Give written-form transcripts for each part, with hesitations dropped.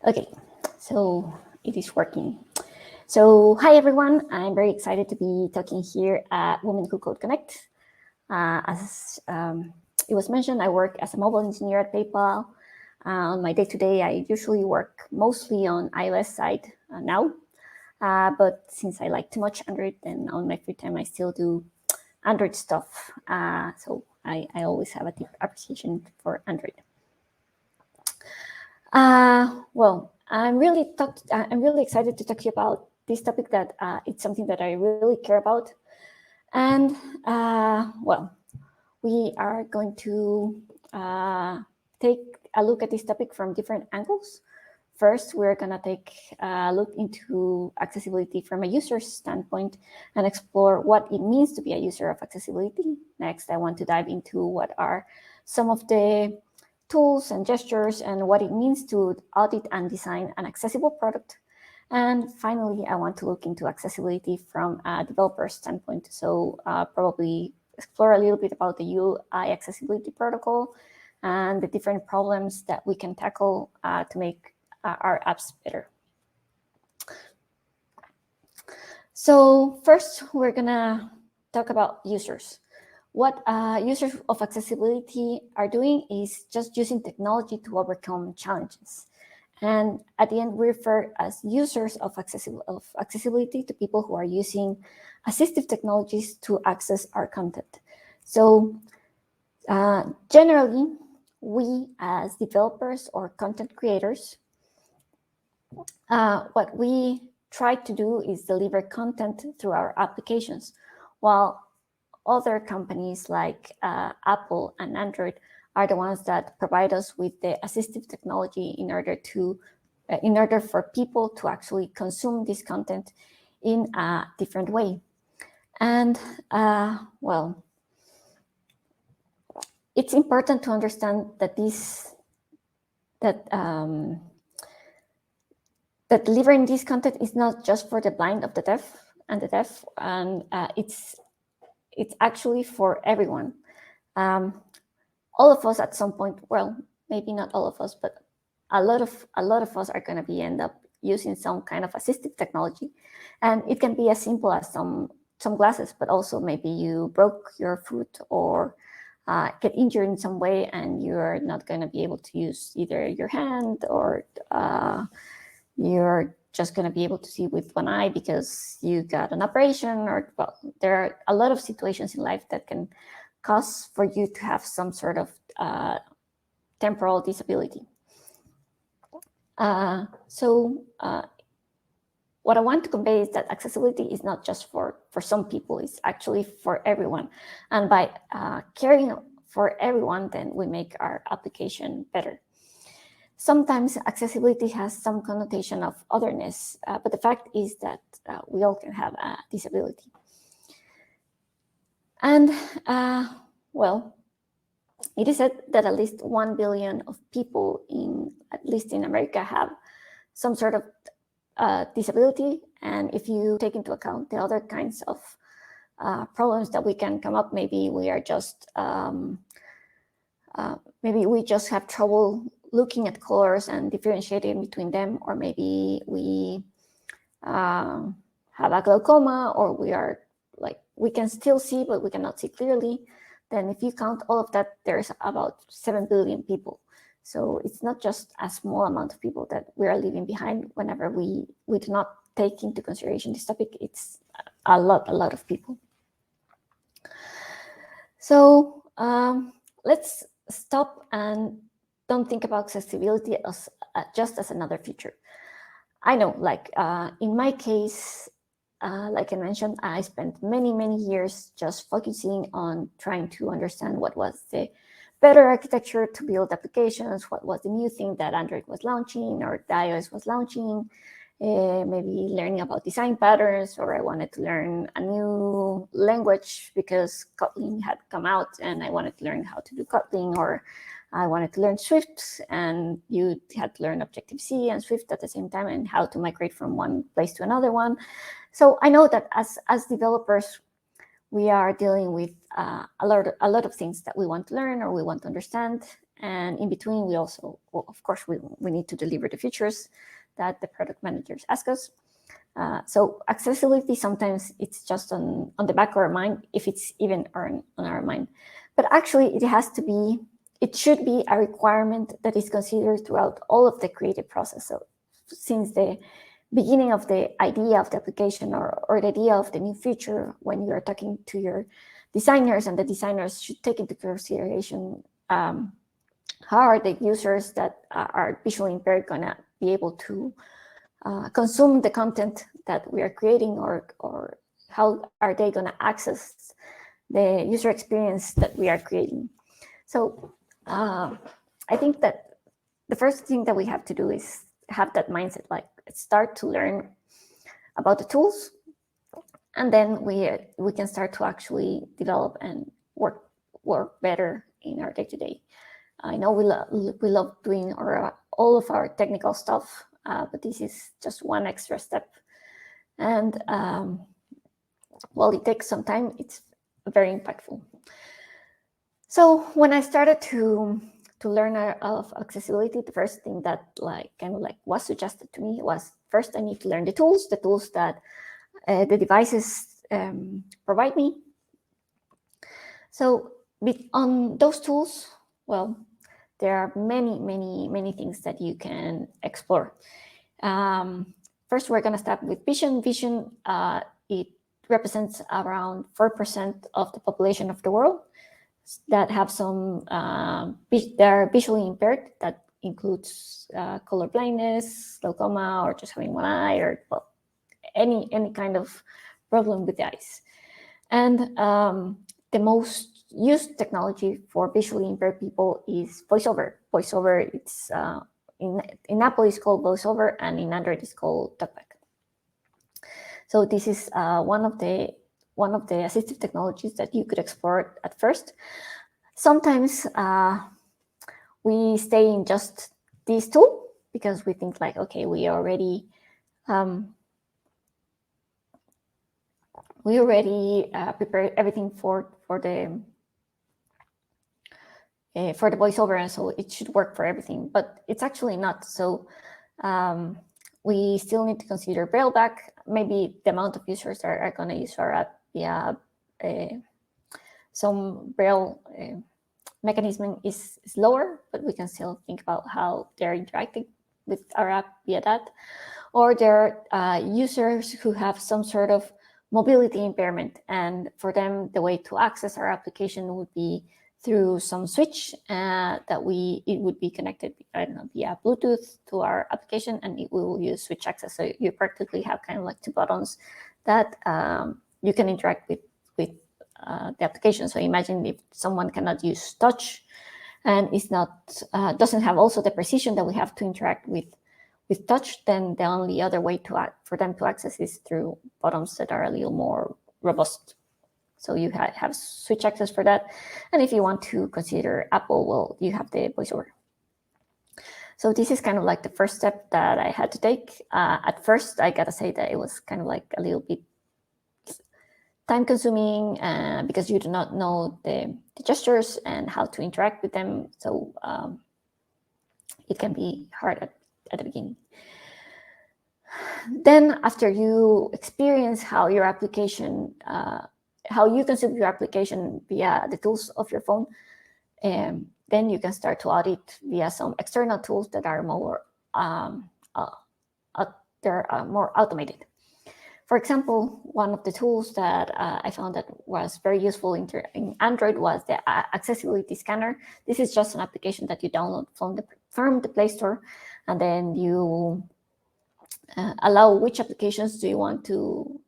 Okay, so it is working. So hi everyone, I'm very excited to be talking here at Women Who Code Connect. As it was mentioned, I work as a mobile engineer at PayPal. On my day-to-day, I usually work mostly on iOS side now, but since I like too much Android, then on my free time I still do Android stuff. So I always have a deep appreciation for Android. Well, I'm really excited to talk to you about this topic that it's something that I really care about. And well, we are going to take a look at this topic from different angles. First, we're going to take a look into accessibility from a user's standpoint and explore what it means to be a user of accessibility. Next, I want to dive into what are some of the tools and gestures and what it means to audit and design an accessible product. And finally, I want to look into accessibility from a developer standpoint. So probably explore a little bit about the UI accessibility protocol and the different problems that we can tackle to make our apps better. So first, we're gonna talk about users. What users of accessibility are doing is just using technology to overcome challenges. And at the end, we refer as users of accessibility to people who are using assistive technologies to access our content. So generally, we as developers or content creators, what we try to do is deliver content through our applications, while other companies like Apple and Android are the ones that provide us with the assistive technology in order for people to actually consume this content in a different way. And well, it's important to understand that that delivering this content is not just for the blind of the deaf and the deaf, and it's actually for everyone. All of us at some point, well, maybe not all of us, but a lot of us are going to end up using some kind of assistive technology, and it can be as simple as some glasses, but also maybe you broke your foot or get injured in some way, and you're not going to be able to use either your hand or you're just going to be able to see with one eye because you got an operation, or well, there are a lot of situations in life that can cause for you to have some sort of temporal disability. So what I want to convey is that accessibility is not just for some people, it's actually for everyone. And by caring for everyone, then we make our application better. Sometimes accessibility has some connotation of otherness, but the fact is that we all can have a disability. And well, it is said that at least 1 billion of people at least in America, have some sort of disability. And if you take into account the other kinds of problems that we can come up, maybe we are just maybe we just have trouble looking at colors and differentiating between them, or maybe we have a glaucoma, or we can still see but we cannot see clearly. Then if you count all of that, there's about 7 billion people. So it's not just a small amount of people that we are leaving behind whenever we do not take into consideration this topic. It's a lot of people. So let's stop and don't think about accessibility as just as another feature. I know, like in my case, like I mentioned, I spent many years just focusing on trying to understand what was the better architecture to build applications, what was the new thing that Android was launching or the iOS was launching, maybe learning about design patterns, or I wanted to learn a new language because Kotlin had come out and I wanted to learn how to do Kotlin, or I wanted to learn Swift and you had to learn Objective-C and Swift at the same time, and how to migrate from one place to another one. So I know that as developers, we are dealing with a lot of things that we want to learn or we want to understand. And in between, we also, well, of course, we need to deliver the features that the product managers ask us. So accessibility, sometimes it's just on the back of our mind, if it's even on our mind. But actually, it should be a requirement that is considered throughout all of the creative process. So since the beginning of the idea of the application or the idea of the new feature, when you are talking to your designers, and the designers should take into consideration how are the users that are visually impaired going to be able to consume the content that we are creating, or how are they going to access the user experience that we are creating. So I think that the first thing that we have to do is have that mindset, like start to learn about the tools, and then we can start to actually develop and work better in our day-to-day. I know we love doing all of our technical stuff, but this is just one extra step. And while it takes some time, it's very impactful. So when I started to learn of accessibility, the first thing that was suggested to me was, first I need to learn the tools that the devices provide me. So on those tools, well, there are many things that you can explore. First, we're going to start with vision. Vision, it represents around 4% of the population of the world that have some, that are visually impaired. That includes color blindness, glaucoma, or just having one eye, or well, any kind of problem with the eyes. And the most used technology for visually impaired people is VoiceOver. VoiceOver, it's in Apple is called VoiceOver, and in Android is called Jetpack. So this is one of the assistive technologies that you could explore at first. Sometimes we stay in just this tool because we think like, okay, we already prepared everything for the VoiceOver, and so it should work for everything, but it's actually not. So we still need to consider Brailleback. Maybe the amount of users are going to use our app via some Braille mechanism is lower, but we can still think about how they're interacting with our app via that. Or there are users who have some sort of mobility impairment, and for them, the way to access our application would be through some switch it would be connected, I don't know, via Bluetooth to our application, and it will use switch access. So you practically have kind of like two buttons that you can interact with the application. So imagine if someone cannot use touch and is not doesn't have also the precision that we have to interact with touch, then the only other way for them to access is through buttons that are a little more robust. So you have switch access for that. And if you want to consider Apple, well, you have the VoiceOver. So this is kind of like the first step that I had to take. At first, I gotta say that it was kind of like a little bit time consuming because you do not know the gestures and how to interact with them. So it can be hard at the beginning. Then after you experience how your application, how you consume your application via the tools of your phone, then you can start to audit via some external tools that are more more automated. For example, one of the tools that I found that was very useful in Android was the accessibility scanner. This is just an application that you download from the Play Store, and then you allow which applications do you want to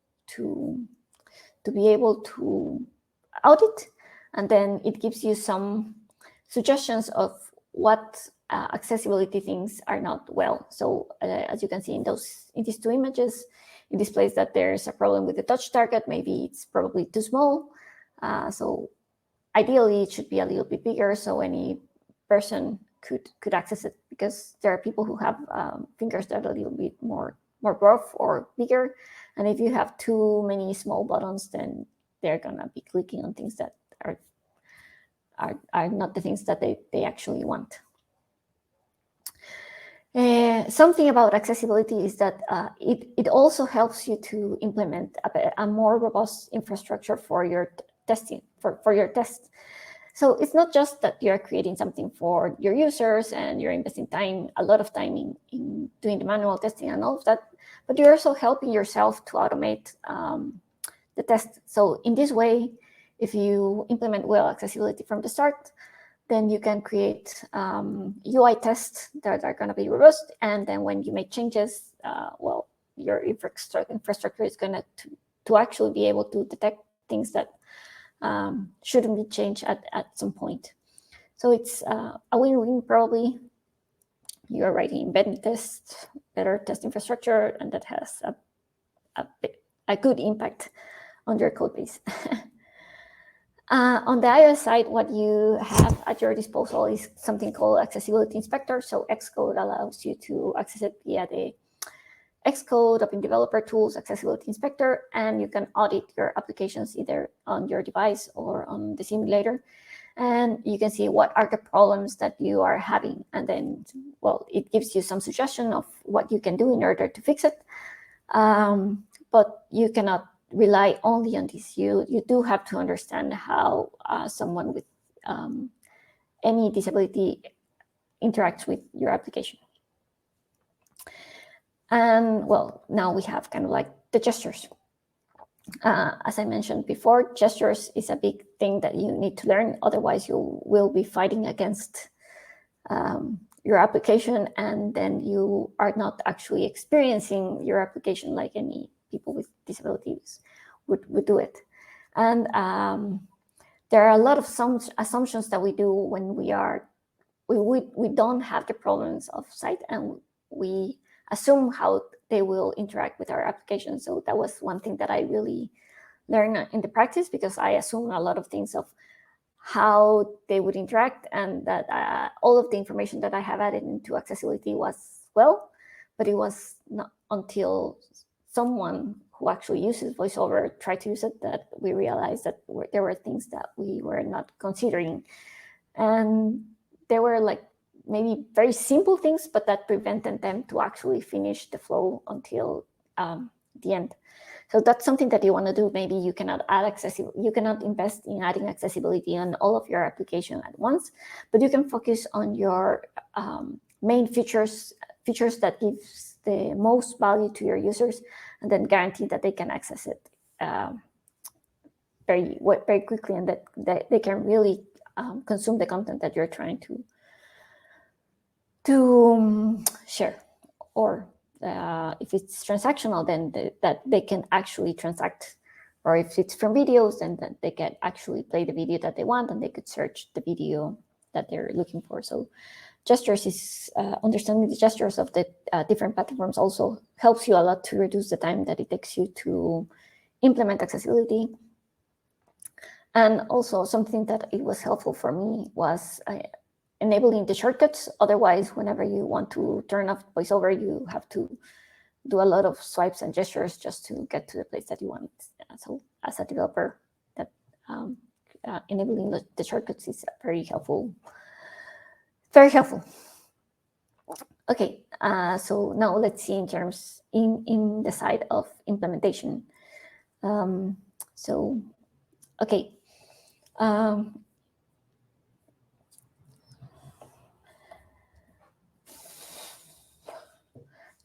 be able to audit, and then it gives you some suggestions of what accessibility things are not well. So as you can see in these two images, it displays that there's a problem with the touch target. Maybe it's probably too small. So ideally, it should be a little bit bigger so any person could access it, because there are people who have fingers that are a little bit more rough or bigger. And if you have too many small buttons, then they're gonna be clicking on things that are are not the things that they actually want. Something about accessibility is that it also helps you to implement a more robust infrastructure for your testing, for your tests. So it's not just that you're creating something for your users and you're investing a lot of time in doing the manual testing and all of that, but you're also helping yourself to automate the test. So in this way, if you implement well accessibility from the start, then you can create UI tests that are going to be robust. And then when you make changes, well, your infrastructure is going to actually be able to detect things that shouldn't be changed at some point. So it's a win-win probably. You're writing embedded tests, better test infrastructure, and that has a good impact on your code base. On the iOS side, what you have at your disposal is something called Accessibility Inspector. So Xcode allows you to access it via the Xcode Open Developer Tools Accessibility Inspector, and you can audit your applications either on your device or on the simulator. And you can see what are the problems that you are having. And then, well, it gives you some suggestion of what you can do in order to fix it. But you cannot rely only on this. You do have to understand how someone with any disability interacts with your application. And well, now we have kind of like the gestures. As I mentioned before, gestures is a big thing that you need to learn. Otherwise, you will be fighting against your application, and then you are not actually experiencing your application like any people with disabilities would do it. And there are a lot of assumptions that we do when we don't have the problems of sight, and we assume how they will interact with our application. So that was one thing that I really learned in the practice, because I assume a lot of things of how they would interact, and that all of the information that I have added into accessibility was well, but it was not until someone who actually uses VoiceOver tried to use it that we realized that there were things that we were not considering. And there were like maybe very simple things, but that prevented them to actually finish the flow until the end. So that's something that you want to do. Maybe you cannot you cannot invest in adding accessibility on all of your application at once, but you can focus on your main features that gives the most value to your users, and then guarantee that they can access it very quickly, and that they can really consume the content that you're trying to share. Or if it's transactional, then that they can actually transact. Or if it's from videos, then they can actually play the video that they want, and they could search the video that they're looking for. So gestures is understanding the gestures of the different platforms also helps you a lot to reduce the time that it takes you to implement accessibility. And also something that it was helpful for me was enabling the shortcuts. Otherwise, whenever you want to turn off VoiceOver, you have to do a lot of swipes and gestures just to get to the place that you want. So as a developer, that enabling the shortcuts is very helpful. Very helpful. Okay, so now let's see in terms in the side of implementation. So, okay.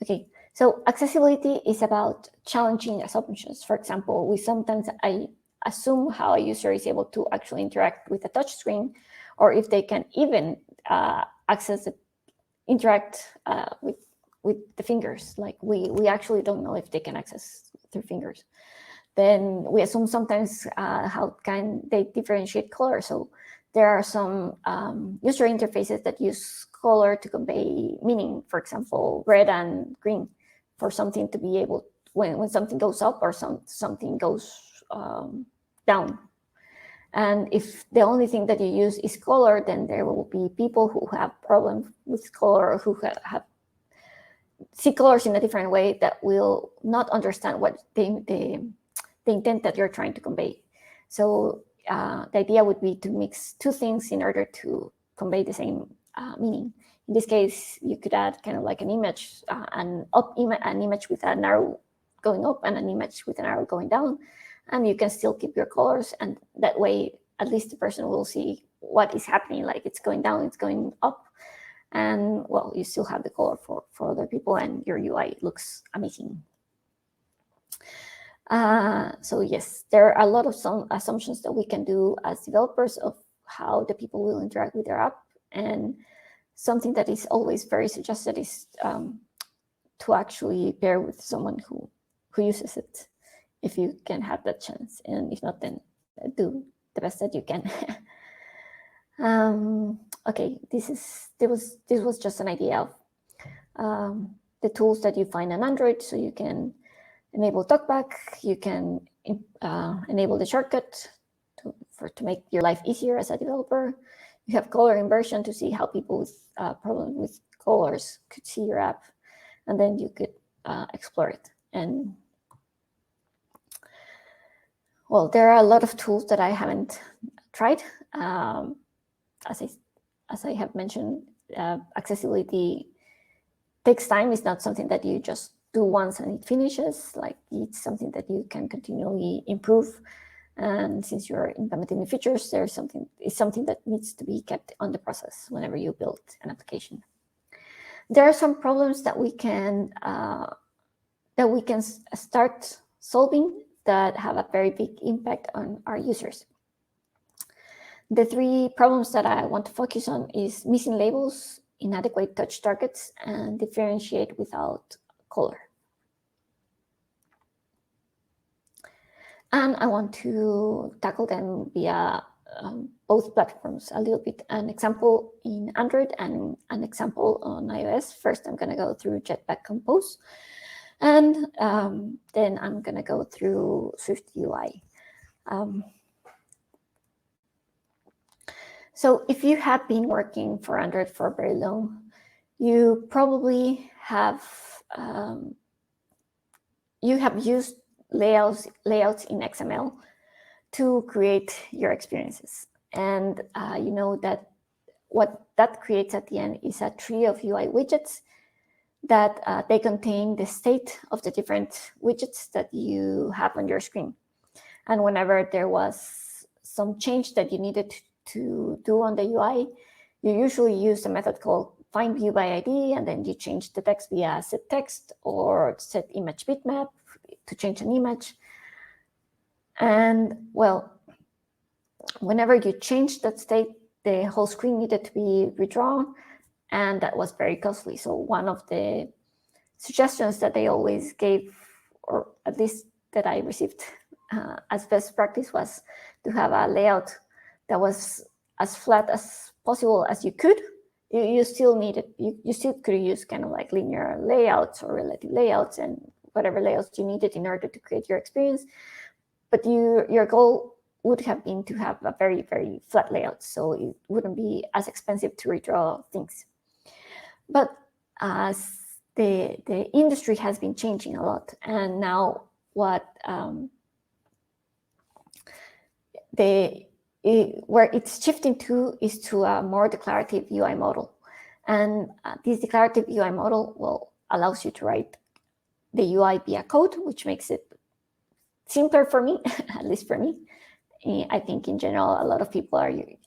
Okay, so accessibility is about challenging assumptions. For example, I assume how a user is able to actually interact with a touch screen, or if they can even interact with the fingers. Like we actually don't know if they can access through fingers. Then we assume sometimes how can they differentiate color. So there are some user interfaces that use color to convey meaning. For example, red and green, for something to be able, when something goes up or something goes down. And if the only thing that you use is color, then there will be people who have problems with color, or who see colors in a different way, that will not understand what the intent that you're trying to convey. So the idea would be to mix two things in order to convey the same meaning. In this case, you could add kind of like an image, an image with an arrow going up and an image with an arrow going down, and you can still keep your colors, and that way at least the person will see what is happening, like it's going down, it's going up, and well, you still have the color for other people, and your UI looks amazing. So yes, there are a lot of some assumptions that we can do as developers of how the people will interact with their app, and something that is always very suggested is to actually pair with someone who uses it, if you can have that chance, and if not, then do the best that you can. Okay, this was just an idea of the tools that you find on Android. So you can enable TalkBack, you can enable the shortcut to make your life easier as a developer. You have color inversion to see how people with problems with colors could see your app, and then you could explore it. And well, there are a lot of tools that I haven't tried. As I have mentioned, accessibility takes time. It's not something that you just do once and it finishes. Like, it's something that you can continually improve. And since you're implementing the features, it's something that needs to be kept on the process whenever you build an application. There are some problems that we can start solving that have a very big impact on our users. The three problems that I want to focus on is missing labels, inadequate touch targets, and differentiate without color. And I want to tackle them via both platforms, a little bit an example in Android and an example on iOS. First, I'm going to go through Jetpack Compose, and then I'm going to go through SwiftUI. So if you have been working for Android for very long, you probably have used layouts in XML to create your experiences. And you know that what that creates at the end is a tree of UI widgets that they contain the state of the different widgets that you have on your screen. And whenever there was some change that you needed to do on the UI, you usually use a method called find view by ID, and then you change the text via set text or set image bitmap to change an image. And well, whenever you change that state, the whole screen needed to be redrawn, and that was very costly. So one of the suggestions that they always gave, or at least that I received as best practice, was to have a layout that was as flat as possible as you could. You still needed, you still could use kind of like linear layouts or relative layouts and whatever layouts you needed in order to create your experience. But your goal would have been to have a very, very flat layout, so it wouldn't be as expensive to redraw things. But as the industry has been changing a lot, and now what where it's shifting to is to a more declarative UI model. And this declarative UI model allows you to write the UI via code, which makes it simpler for me, at least for me. I think in general, a lot of people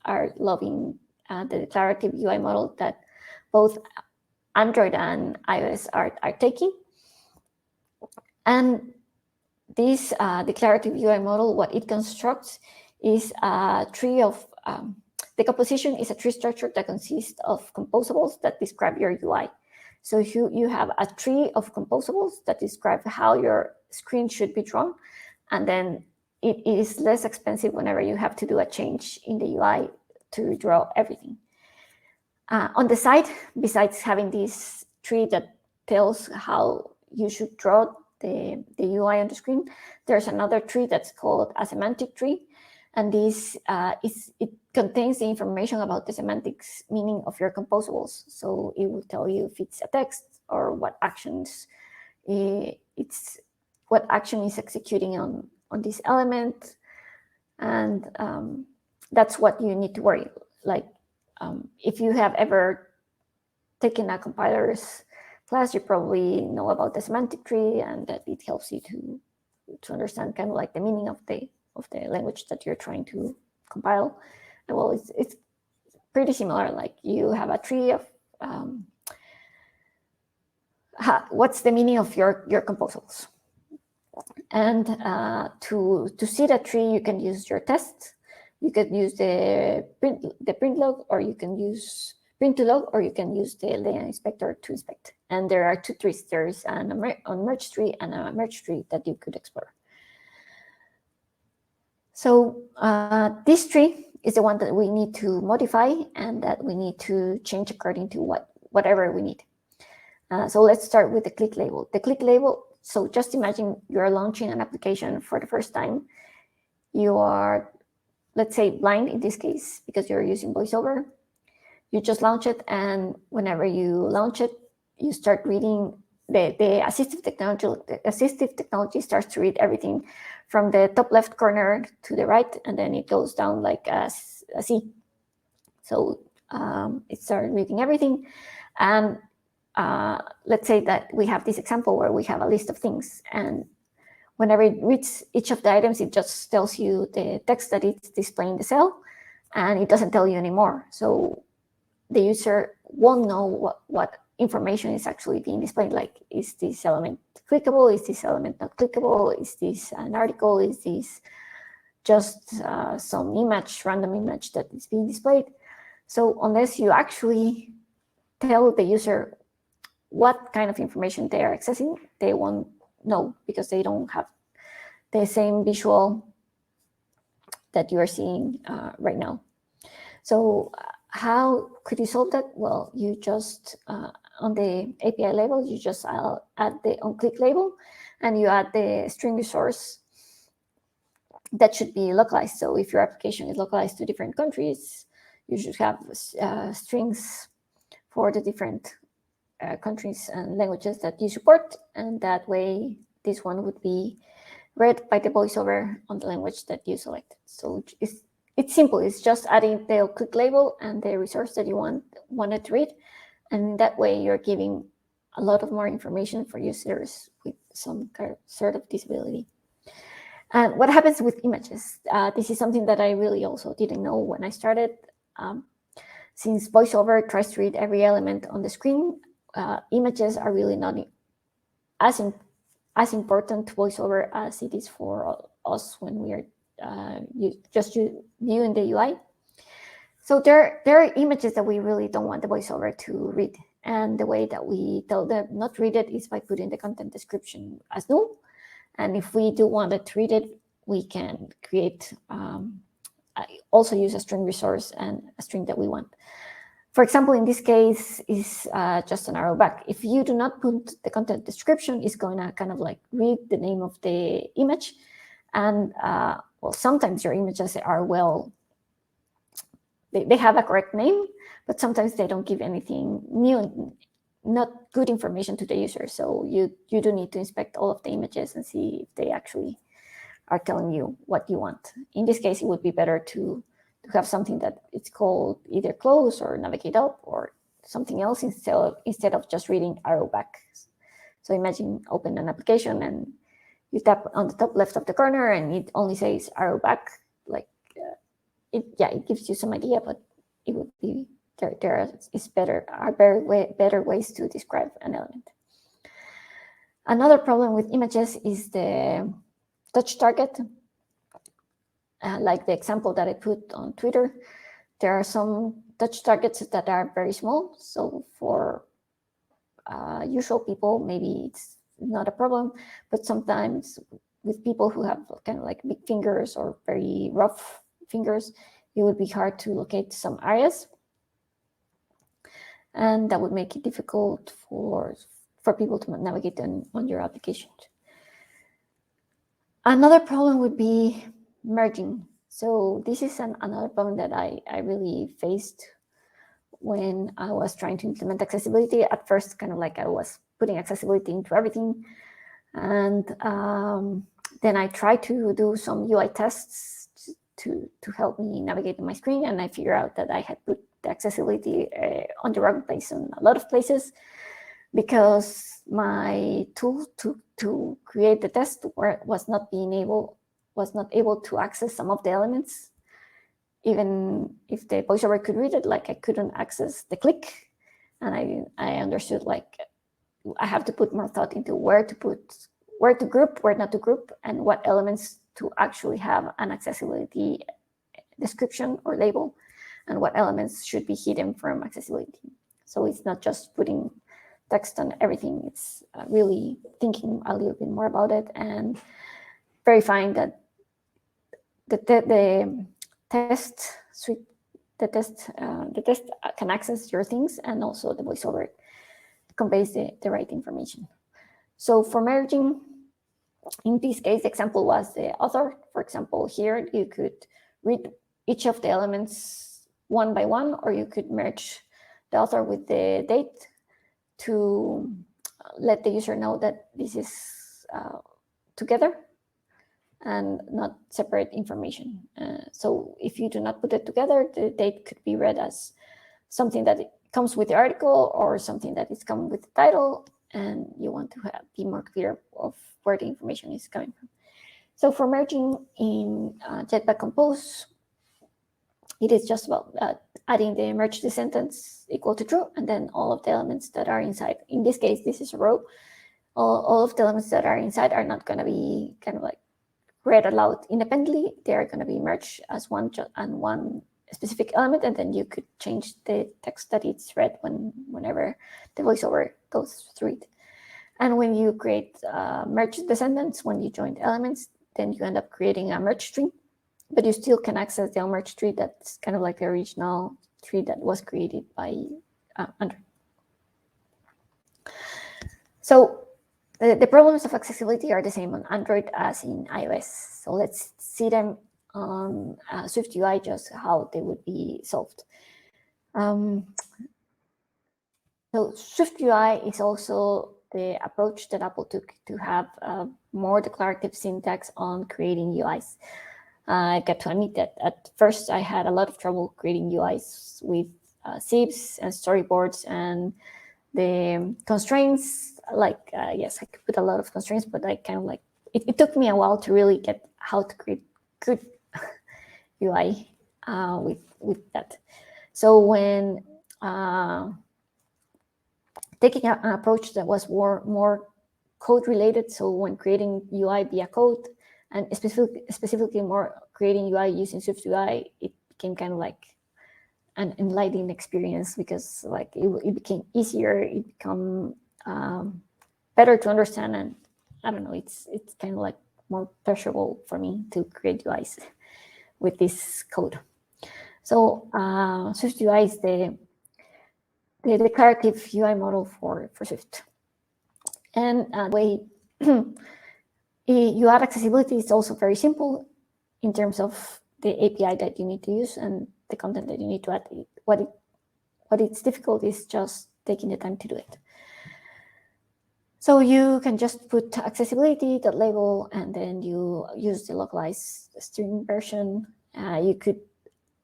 are loving the declarative UI model that both Android and iOS are taking. And this declarative UI model, what it constructs is a tree of, the composition is a tree structure that consists of composables that describe your UI. So you have a tree of composables that describe how your screen should be drawn, and then it is less expensive whenever you have to do a change in the UI to draw everything. On the side, besides having this tree that tells how you should draw the UI on the screen, there's another tree that's called a semantic tree. And this it contains the information about the semantics meaning of your composables. So it will tell you if it's a text or what actions what action is executing on this element. And that's what you need to worry. Like if you have ever taken a compiler's class, you probably know about the semantic tree, and that it helps you to understand kind of like the meaning of the language that you're trying to compile. And well, it's pretty similar. Like you have a tree of what's the meaning of your composals. And to see that tree, you can use your test. You could use the print log, or you can use print to log, or you can use the layer inspector to inspect. And there are two trees. There's an unmerged tree and a merged tree that you could explore. So this tree is the one that we need to modify and that we need to change according to whatever we need. So let's start with the click label. The click label, so just imagine you're launching an application for the first time. You are, let's say, blind in this case, because you're using VoiceOver. You just launch it, and whenever you launch it, you start reading the assistive technology. The assistive technology starts to read everything from the top left corner to the right, and then it goes down like a C. So it started reading everything. And let's say that we have this example where we have a list of things, and whenever it reads each of the items, it just tells you the text that it's displaying the cell, and it doesn't tell you anymore. So the user won't know what information is actually being displayed. Like, is this element clickable? Is this element not clickable? Is this an article? Is this just some image, random image that is being displayed? So unless you actually tell the user what kind of information they are accessing, they won't know, because they don't have the same visual that you are seeing right now. So how could you solve that? Well, you just, on the API label, you just add the onClick label, and you add the string resource that should be localized. So if your application is localized to different countries, you should have strings for the different countries and languages that you support, and that way this one would be read by the VoiceOver on the language that you selected. So it's simple. It's just adding the click label and the resource that you wanted to read, and that way you're giving a lot of more information for users with some sort of disability. And what happens with images? This is something that I really also didn't know when I started. Since VoiceOver tries to read every element on the screen, images are really not as important to VoiceOver as it is for us when we are just viewing the UI. So there are images that we really don't want the VoiceOver to read. And the way that we tell them not to read it is by putting the content description as null. And if we do want it to read it, we can create, also use a string resource and a string that we want. For example, in this case is just an arrow back. If you do not put the content description, it's going to kind of like read the name of the image. And well, sometimes your images are they have a correct name, but sometimes they don't give anything new, not good information to the user. So you do need to inspect all of the images and see if they actually are telling you what you want. In this case, it would be better to have something that it's called either close or navigate up or something else instead of just reading arrow back. So imagine open an application and you tap on the top left of the corner and it only says arrow back. Like it gives you some idea, but it would be there is better ways to describe an element. Another problem with images is the touch target. Like the example that I put on Twitter, there are some touch targets that are very small. So for usual people, maybe it's not a problem, but sometimes with people who have kind of like big fingers or very rough fingers, it would be hard to locate some areas. And that would make it difficult for people to navigate on your application. Another problem would be merging. So this is another problem that I really faced when I was trying to implement accessibility. At first, kind of like I was putting accessibility into everything. And then I tried to do some UI tests to help me navigate on my screen, and I figured out that I had put the accessibility on the wrong place in a lot of places, because my tool to create the test was not able to access some of the elements. Even if the voiceover could read it, like I couldn't access the click, and I understood like I have to put more thought into where to group, where not to group, and what elements to actually have an accessibility description or label, and what elements should be hidden from accessibility. So it's not just putting text on everything, it's really thinking a little bit more about it and verifying that the test suite, the test can access your things, and also the voiceover conveys the right information. So for merging, in this case, the example was the author. For example, here you could read each of the elements one by one, or you could merge the author with the date to let the user know that this is together and not separate information. So if you do not put it together, the date could be read as something that comes with the article or something that is come with the title, and you want to be more clear of where the information is coming from. So for merging in Jetpack Compose, it is just about adding the merge the sentence equal to true, and then all of the elements that are inside. In this case, this is a row. All of the elements that are inside are not going to be kind of like read aloud independently. They are going to be merged as one specific element, and then you could change the text that it's read whenever the voiceover goes through it. And when you create merge the sentence, when you join the elements, then you end up creating a merge tree, but you still can access the unmerged tree that's kind of like the original tree that was created by Android. So the problems of accessibility are the same on Android as in iOS. So let's see them on SwiftUI, just how they would be solved. So SwiftUI is also the approach that Apple took to have more declarative syntax on creating UIs. I got to admit that at first I had a lot of trouble creating UIs with sieves and storyboards, and the constraints, like, yes, I could put a lot of constraints, but I kind of like, it took me a while to really get how to create good UI with that. So when taking an approach that was more code related, so when creating UI via code, and specifically more creating UI using SwiftUI, it became kind of like an enlightening experience, because like it became easier, it became better to understand, and I don't know, it's kind of like more pleasurable for me to create UIs with this code. So SwiftUI is the declarative UI model for Swift. And the way you add accessibility is also very simple in terms of the API that you need to use and the content that you need to add. What it's difficult is just taking the time to do it. So you can just put accessibility.label, and then you use the localized string version. You could,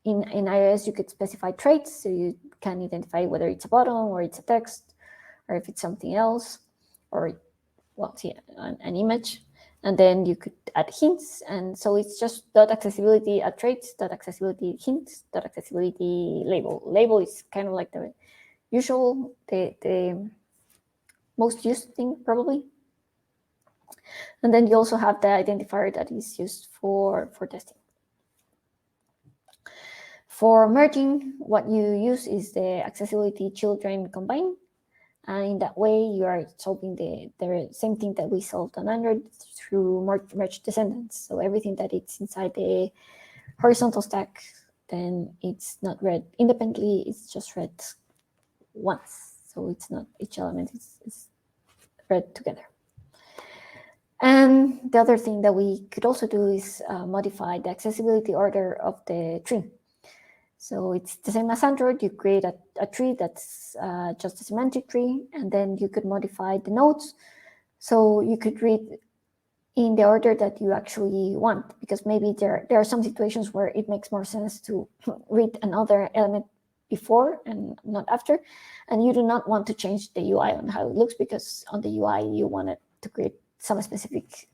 in iOS, you could specify traits, so you can identify whether it's a button or it's a text, or if it's something else, or, well, see, an image. And then you could add hints, and so it's just .accessibility at traits, .accessibility hints, .accessibility label. Label is kind of like the usual, the most used thing probably. And then you also have the identifier that is used for testing. For merging, what you use is the accessibility children combine. And in that way, you are solving the same thing that we solved on Android through merge descendants. So everything that it's inside the horizontal stack, then it's not read independently, it's just read once. So it's not each element is read together. And the other thing that we could also do is modify the accessibility order of the tree. So it's the same as Android. You create a tree that's just a semantic tree, and then you could modify the nodes. So you could read in the order that you actually want, because maybe there are some situations where it makes more sense to read another element before and not after, and you do not want to change the UI on how it looks, because on the UI you want it to create some specific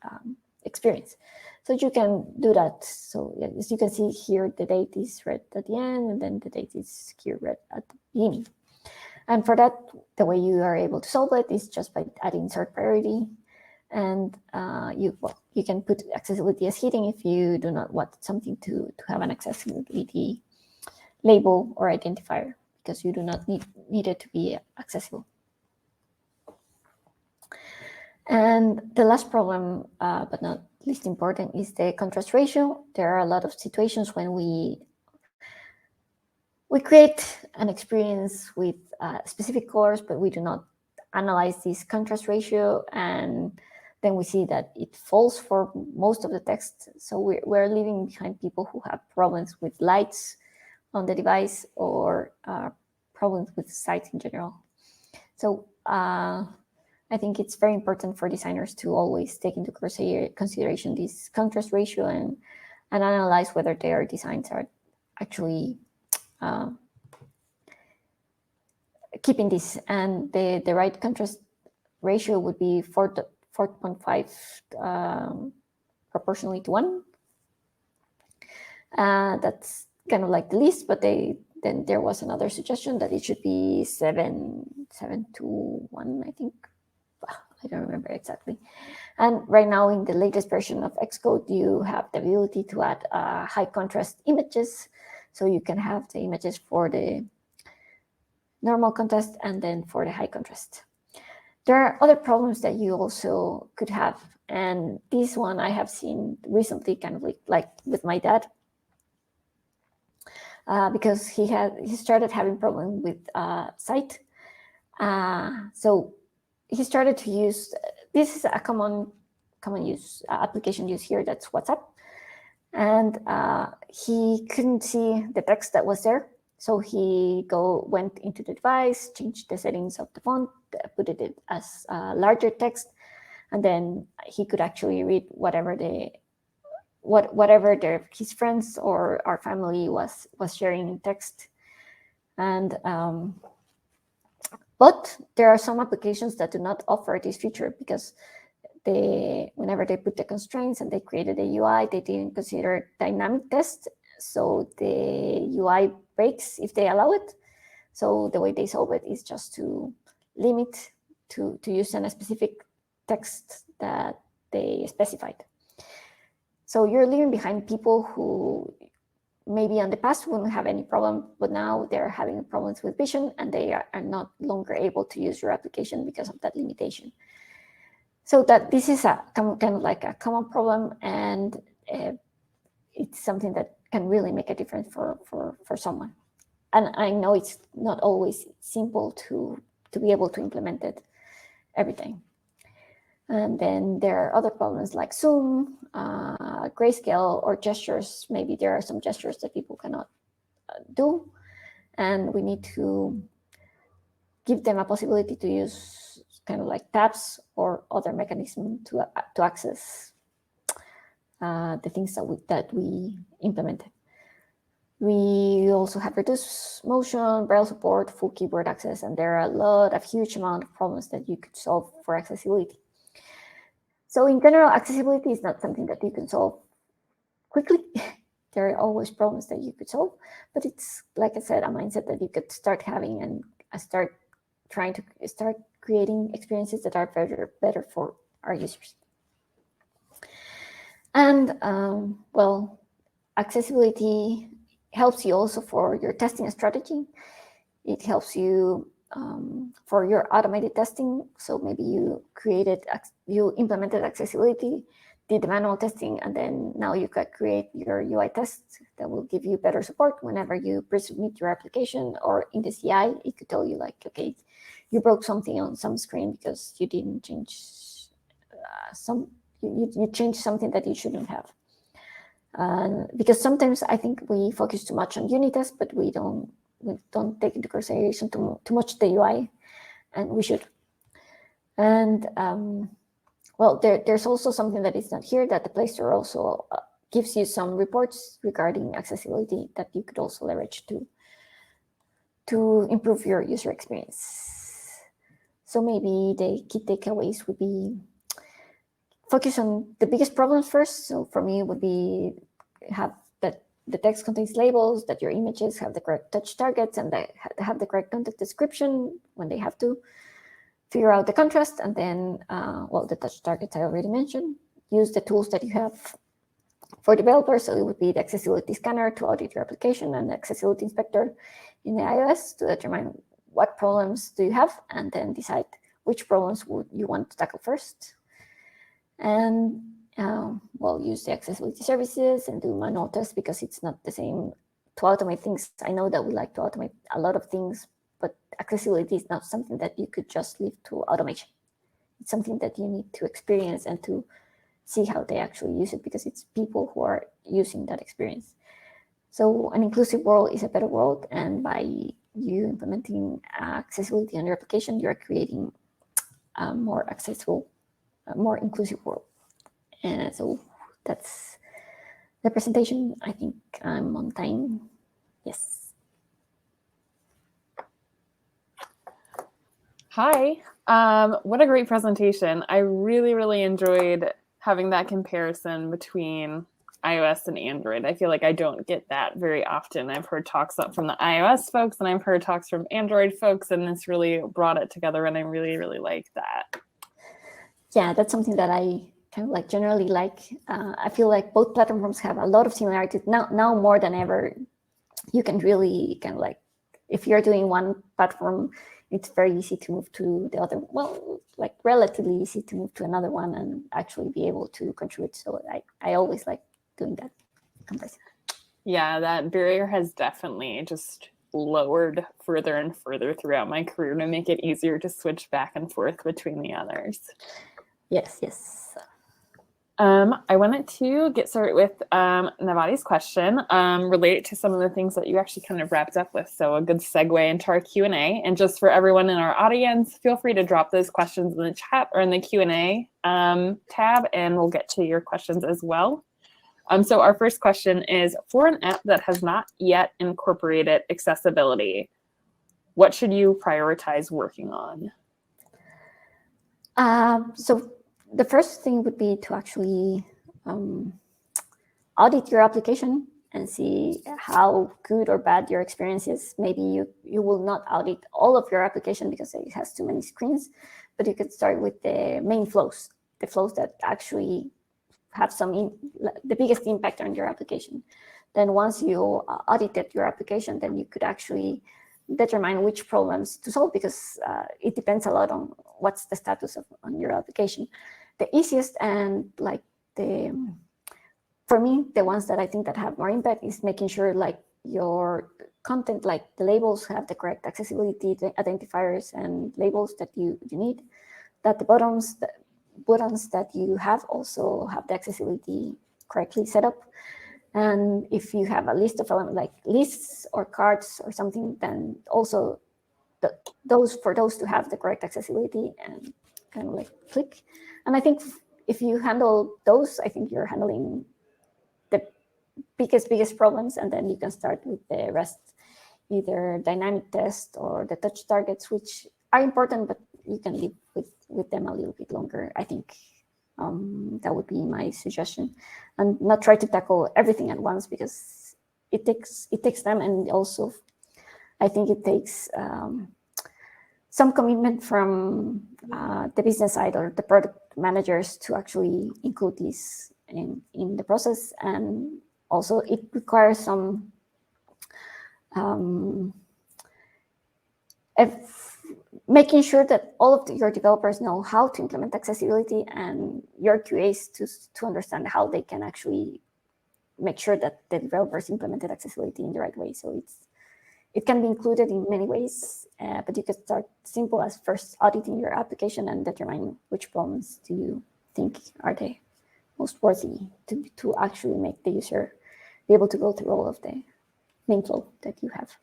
experience. So you can do that. So as you can see here, the date is red at the end, and then the date is here red at the beginning. And for that, the way you are able to solve it is just by adding insert priority. And you can put accessibility as hidden if you do not want something to have an accessibility label or identifier, because you do not need it to be accessible. And the last problem, but not least important, is the contrast ratio. There are a lot of situations when we create an experience with specific colors, but we do not analyze this contrast ratio, and then we see that it falls for most of the text. So we're leaving behind people who have problems with lights on the device, or problems with sight in general. So I think it's very important for designers to always take into consideration this contrast ratio and analyze whether their designs are actually keeping this. And the right contrast ratio would be 4.5 proportionally to 1. That's kind of like the least, but then there was another suggestion that it should be 7 to 1, I think. I don't remember exactly. And right now in the latest version of Xcode, you have the ability to add high contrast images. So you can have the images for the normal contrast and then for the high contrast. There are other problems that you also could have. And this one I have seen recently, kind of like with my dad, because he started having problems with sight. So he started to use, this is a common use application use here, that's WhatsApp. And he couldn't see the text that was there. So he went into the device, changed the settings of the font, put it as larger text, and then he could actually read whatever his friends or our family was sharing in text. And but there are some applications that do not offer this feature, because whenever they put the constraints and they created a UI, they didn't consider dynamic test. So the UI breaks if they allow it. So the way they solve it is just to limit to use a specific text that they specified. So you're leaving behind people who maybe in the past wouldn't have any problem, but now they're having problems with vision, and they are not longer able to use your application because of that limitation. So that this is a kind of like a common problem, and it's something that can really make a difference for someone. And I know it's not always simple to be able to implement it every time. And then there are other problems like zoom, grayscale, or gestures. Maybe there are some gestures that people cannot do, and we need to give them a possibility to use kind of like tabs or other mechanism to access the things that we implemented. We also have reduced motion, braille support, full keyboard access, and there are a huge amount of problems that you could solve for accessibility. So in general, accessibility is not something that you can solve quickly. There are always problems that you could solve, but it's, like I said, a mindset that you could start having and start trying to start creating experiences that are better for our users. And well, accessibility helps you also for your testing strategy. It helps you for your automated testing. So maybe you implemented accessibility, did the manual testing, and then now you can create your UI test that will give you better support whenever you pre-submit your application, or in the CI, it could tell you like, okay, you broke something on some screen because you didn't change you changed something that you shouldn't have. Because sometimes I think we focus too much on unit tests, but we don't take into consideration too much the UI, and we should. And well, there's also something that is not here, that the Play Store also gives you some reports regarding accessibility that you could also leverage to improve your user experience. So maybe the key takeaways would be focus on the biggest problems first. So for me, it would be have that the text contains labels, that your images have the correct touch targets, and that have the correct content description when they have to. Figure out the contrast, and then, well, the touch targets I already mentioned. Use the tools that you have for developers. So it would be the accessibility scanner to audit your application, and the accessibility inspector in the iOS to determine what problems do you have, and then decide which problems would you want to tackle first. And, well, use the accessibility services and do manual tests, because it's not the same to automate things. I know that we like to automate a lot of things, but accessibility is not something that you could just leave to automation. It's something that you need to experience and to see how they actually use it, because it's people who are using that experience. So an inclusive world is a better world, and by you implementing accessibility on your application, you're creating a more accessible, more inclusive world. And so that's the presentation. I think I'm on time. Yes. Hi, what a great presentation. I really enjoyed having that comparison between iOS and Android. I feel like I don't get that very often. I've heard talks from the iOS folks, and I've heard talks from Android folks, and it's really brought it together, and I really like that. Yeah, that's something that I kind of like generally like. I feel like both platforms have a lot of similarities. Now more than ever, you can really kind of like, if you're doing one platform, it's very easy to move to the other. Well, like relatively easy to move to another one and actually be able to contribute. So I always like doing that comparison. Yeah, that barrier has definitely just lowered further and further throughout my career to make it easier to switch back and forth between the others. Yes. I wanted to get started with Navadi's question related to some of the things that you actually kind of wrapped up with. So a good segue into our Q&A. And just for everyone in our audience, feel free to drop those questions in the chat or in the Q&A tab, and we'll get to your questions as well. So our first question is, for an app that has not yet incorporated accessibility, what should you prioritize working on? So the first thing would be to actually audit your application and see how good or bad your experience is. Maybe you will not audit all of your application because it has too many screens, but you could start with the main flows, the flows that actually have the biggest impact on your application. Then once you audited your application, then you could actually determine which problems to solve, because it depends a lot on what's the status on your application. The easiest and like for me, the ones that I think that have more impact is making sure like your content, like the labels, have the correct accessibility identifiers and labels that you need, that the buttons that you have also have the accessibility correctly set up. And if you have a list of elements like lists or cards or something, then also those to have the correct accessibility and kind of like click. And I think if you handle those, I think you're handling the biggest problems, and then you can start with the rest, either dynamic test or the touch targets, which are important, but you can live with them a little bit longer. I think that would be my suggestion, and not try to tackle everything at once, because it takes time, and also I think it takes some commitment from the business side or the product managers to actually include these in the process. And also it requires some making sure that all of your developers know how to implement accessibility, and your QAs to understand how they can actually make sure that the developers implemented accessibility in the right way. So it can be included in many ways, but you can start simple as first auditing your application and determine which problems do you think are the most worthy to actually make the user be able to go through all of the main flow that you have.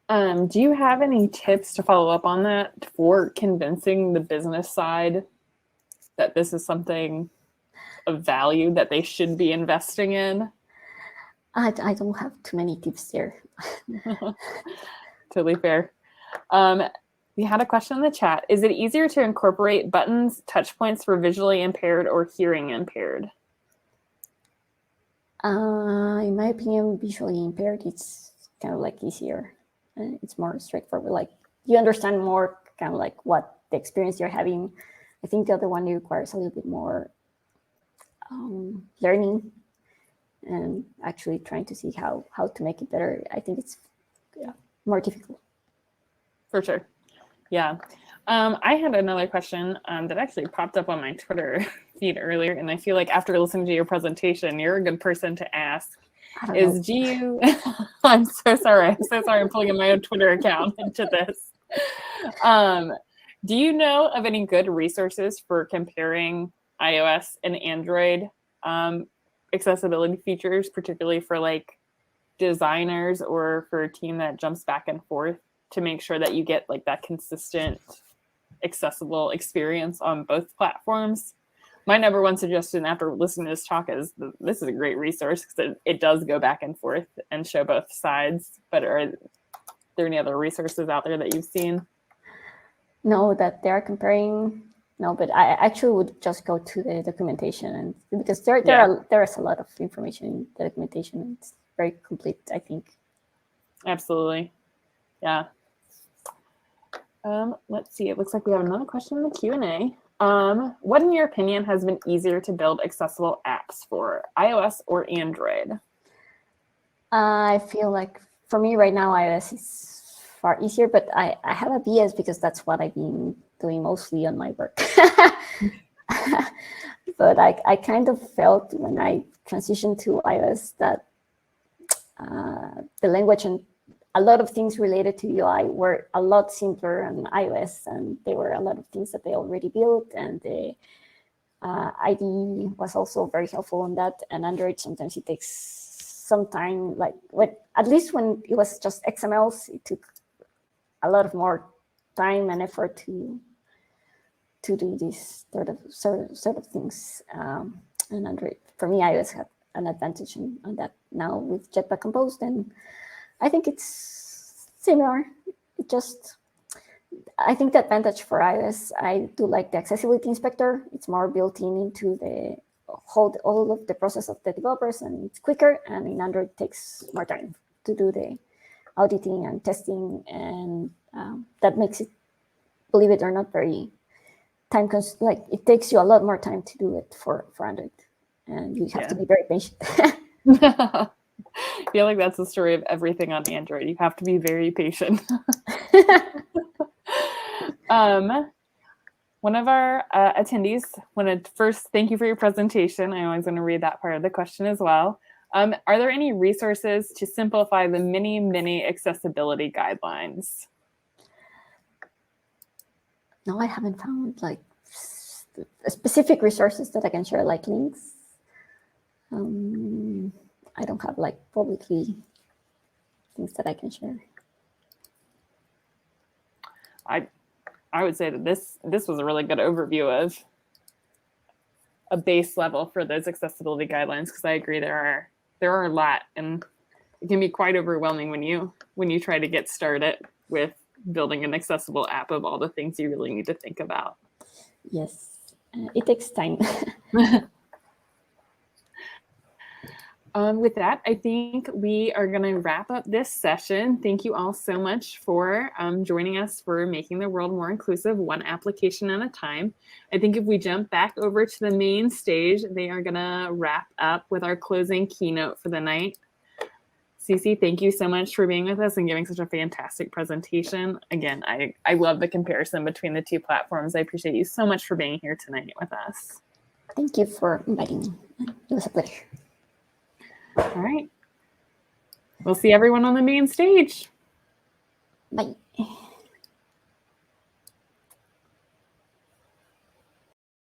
Do you have any tips to follow up on that for convincing the business side that this is something of value that they should be investing in? I don't have too many tips there. Totally fair. We had a question in the chat. Is it easier to incorporate buttons, touch points for visually impaired or hearing impaired? In my opinion, visually impaired, it's kind of like easier. It's more straightforward. Like you understand more kind of like what the experience you're having. I think the other one requires a little bit more learning and actually trying to see how to make it better. I think it's more difficult. For sure. Yeah. I had another question that actually popped up on my Twitter feed earlier, and I feel like after listening to your presentation, you're a good person to ask. Is GU... I'm so sorry. I'm so sorry I'm pulling in my own Twitter account into this. Do you know of any good resources for comparing iOS and Android accessibility features, particularly for like designers or for a team that jumps back and forth, to make sure that you get like that consistent accessible experience on both platforms? My number one suggestion after listening to this talk is this is a great resource because it does go back and forth and show both sides. But are there any other resources out there that you've seen? No, that they're comparing. No, but I actually would just go to the documentation, and because there is a lot of information in the documentation. It's very complete, I think. Absolutely. Yeah. Let's see. It looks like we have another question in the Q&A. What, in your opinion, has been easier to build accessible apps for, iOS or Android? I feel like for me right now, iOS is far easier, but I have a BS because that's what I've been doing mostly on my work. But I kind of felt when I transitioned to iOS that the language and a lot of things related to UI were a lot simpler on iOS, and there were a lot of things that they already built, and the IDE was also very helpful on that. And Android, sometimes it takes some time, like at least when it was just XMLs, it took a lot of more time and effort to do this sort of things. And Android, for me, iOS had an advantage on that. Now with Jetpack Composed, and I think it's similar. I think the advantage for iOS, I do like the accessibility inspector. It's more built into the all of the process of the developers, and it's quicker. And in Android, it takes more time to do the auditing and testing, and that makes it, believe it or not, very time consuming. Like it takes you a lot more time to do it for Android, and you have to be very patient. I feel like that's the story of everything on Android. You have to be very patient. One of our attendees wanted to first thank you for your presentation. I always want to read that part of the question as well. Are there any resources to simplify the many accessibility guidelines? No, I haven't found like specific resources that I can share, like links. I don't have like publicly things that I can share. I would say that this was a really good overview of a base level for those accessibility guidelines, because I agree there are a lot, and it can be quite overwhelming when you try to get started with building an accessible app of all the things you really need to think about. Yes, it takes time. With that, I think we are going to wrap up this session. Thank you all so much for joining us for making the world more inclusive, one application at a time. I think if we jump back over to the main stage, they are going to wrap up with our closing keynote for the night. Cece, thank you so much for being with us and giving such a fantastic presentation. Again, I love the comparison between the two platforms. I appreciate you so much for being here tonight with us. Thank you for inviting me. It was a pleasure. All right. We'll see everyone on the main stage. Bye.